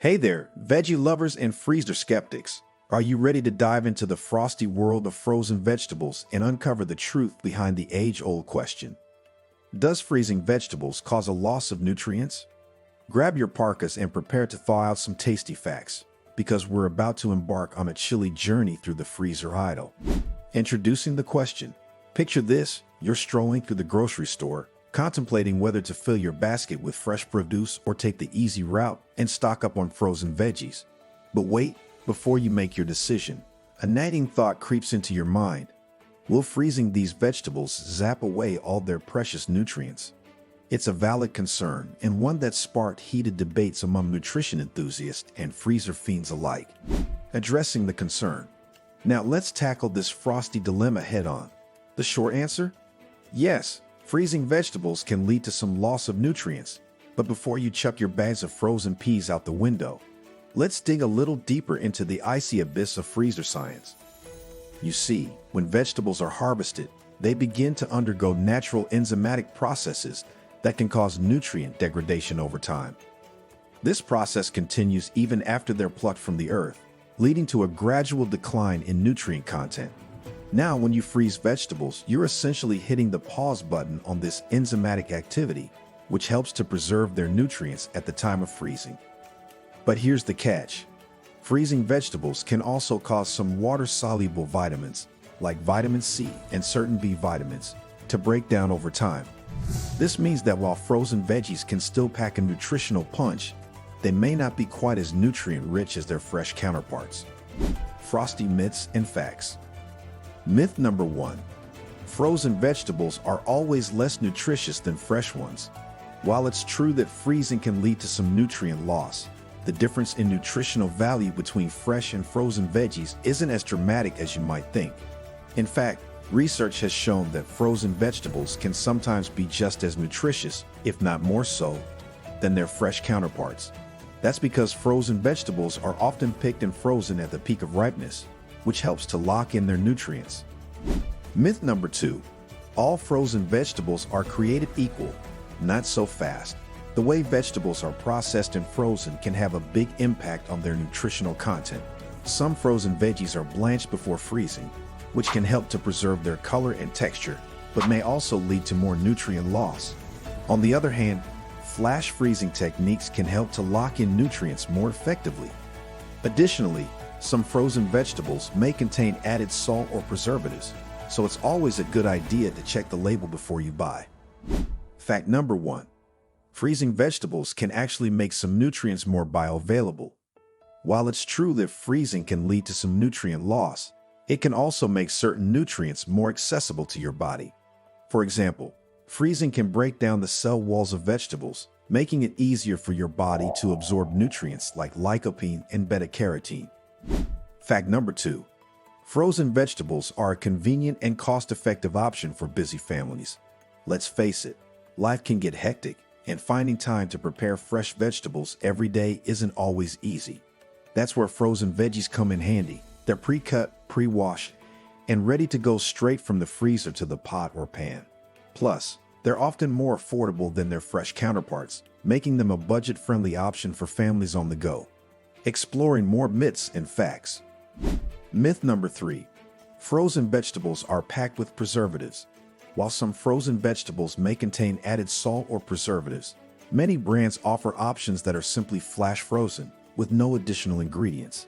Hey there, veggie lovers and freezer skeptics. Are you ready to dive into the frosty world of frozen vegetables and uncover the truth behind the age-old question? Does freezing vegetables cause a loss of nutrients? Grab your parkas and prepare to thaw out some tasty facts, because we're about to embark on a chilly journey through the freezer aisle. Introducing the question. Picture this, you're strolling through the grocery store, contemplating whether to fill your basket with fresh produce or take the easy route and stock up on frozen veggies. But wait, before you make your decision, a nagging thought creeps into your mind. Will freezing these vegetables zap away all their precious nutrients? It's a valid concern and one that sparked heated debates among nutrition enthusiasts and freezer fiends alike. Addressing the concern. Now let's tackle this frosty dilemma head-on. The short answer? Yes. Freezing vegetables can lead to some loss of nutrients, but before you chuck your bags of frozen peas out the window, let's dig a little deeper into the icy abyss of freezer science. You see, when vegetables are harvested, they begin to undergo natural enzymatic processes that can cause nutrient degradation over time. This process continues even after they're plucked from the earth, leading to a gradual decline in nutrient content. Now, when you freeze vegetables, you're essentially hitting the pause button on this enzymatic activity, which helps to preserve their nutrients at the time of freezing. But here's the catch. Freezing vegetables can also cause some water-soluble vitamins, like vitamin C and certain B vitamins, to break down over time. This means that while frozen veggies can still pack a nutritional punch, they may not be quite as nutrient-rich as their fresh counterparts. Frosty myths and facts. Myth number 1. Frozen vegetables are always less nutritious than fresh ones. While it's true that freezing can lead to some nutrient loss, the difference in nutritional value between fresh and frozen veggies isn't as dramatic as you might think. In fact, research has shown that frozen vegetables can sometimes be just as nutritious, if not more so, than their fresh counterparts. That's because frozen vegetables are often picked and frozen at the peak of ripeness, which helps to lock in their nutrients. Myth number 2. All frozen vegetables are created equal. Not so fast. The way vegetables are processed and frozen can have a big impact on their nutritional content. Some frozen veggies are blanched before freezing, which can help to preserve their color and texture, but may also lead to more nutrient loss. On the other hand, flash freezing techniques can help to lock in nutrients more effectively. Additionally, some frozen vegetables may contain added salt or preservatives, so it's always a good idea to check the label before you buy. Fact number 1. Freezing vegetables can actually make some nutrients more bioavailable. While it's true that freezing can lead to some nutrient loss, it can also make certain nutrients more accessible to your body. For example, freezing can break down the cell walls of vegetables, making it easier for your body to absorb nutrients like lycopene and beta-carotene. Fact number 2. Frozen vegetables are a convenient and cost-effective option for busy families. Let's face it, life can get hectic, and finding time to prepare fresh vegetables every day isn't always easy. That's where frozen veggies come in handy. They're pre-cut, pre-washed, and ready to go straight from the freezer to the pot or pan. Plus, they're often more affordable than their fresh counterparts, making them a budget-friendly option for families on the go. Exploring more myths and facts. Myth number 3. Frozen vegetables are packed with preservatives. While some frozen vegetables may contain added salt or preservatives, many brands offer options that are simply flash frozen, with no additional ingredients.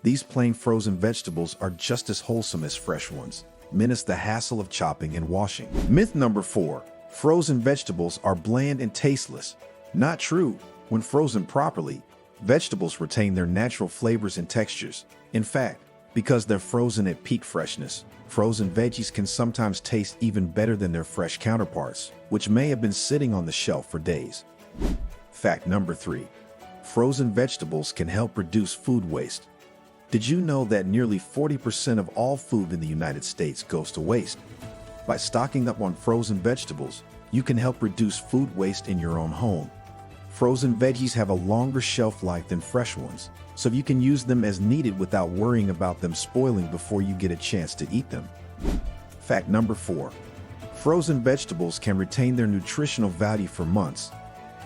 These plain frozen vegetables are just as wholesome as fresh ones, minus the hassle of chopping and washing. Myth number 4. Frozen vegetables are bland and tasteless. Not true. When frozen properly, vegetables retain their natural flavors and textures. In fact, because they're frozen at peak freshness, frozen veggies can sometimes taste even better than their fresh counterparts, which may have been sitting on the shelf for days. Fact number 3. Frozen vegetables can help reduce food waste. Did you know that nearly 40% of all food in the United States goes to waste? By stocking up on frozen vegetables, you can help reduce food waste in your own home. Frozen veggies have a longer shelf life than fresh ones, so you can use them as needed without worrying about them spoiling before you get a chance to eat them. Fact number 4. Frozen vegetables can retain their nutritional value for months.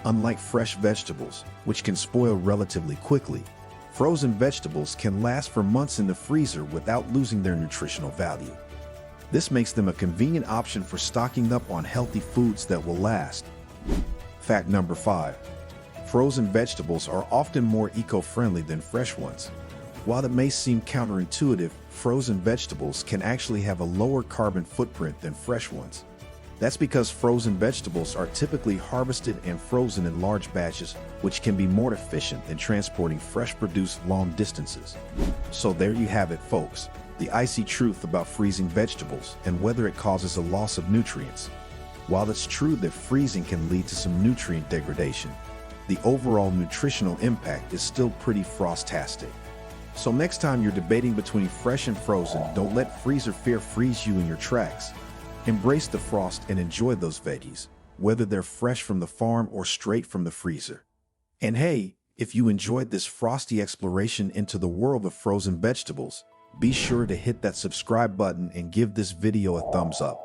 Unlike fresh vegetables, which can spoil relatively quickly, frozen vegetables can last for months in the freezer without losing their nutritional value. This makes them a convenient option for stocking up on healthy foods that will last. Fact number 5. Frozen vegetables are often more eco-friendly than fresh ones. While it may seem counterintuitive, frozen vegetables can actually have a lower carbon footprint than fresh ones. That's because frozen vegetables are typically harvested and frozen in large batches, which can be more efficient than transporting fresh produce long distances. So there you have it, folks, the icy truth about freezing vegetables and whether it causes a loss of nutrients. While it's true that freezing can lead to some nutrient degradation, the overall nutritional impact is still pretty frostastic. So next time you're debating between fresh and frozen, don't let freezer fear freeze you in your tracks. Embrace the frost and enjoy those veggies, whether they're fresh from the farm or straight from the freezer. And hey, if you enjoyed this frosty exploration into the world of frozen vegetables, be sure to hit that subscribe button and give this video a thumbs up.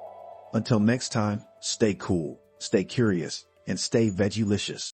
Until next time, stay cool, stay curious, and stay veggielicious.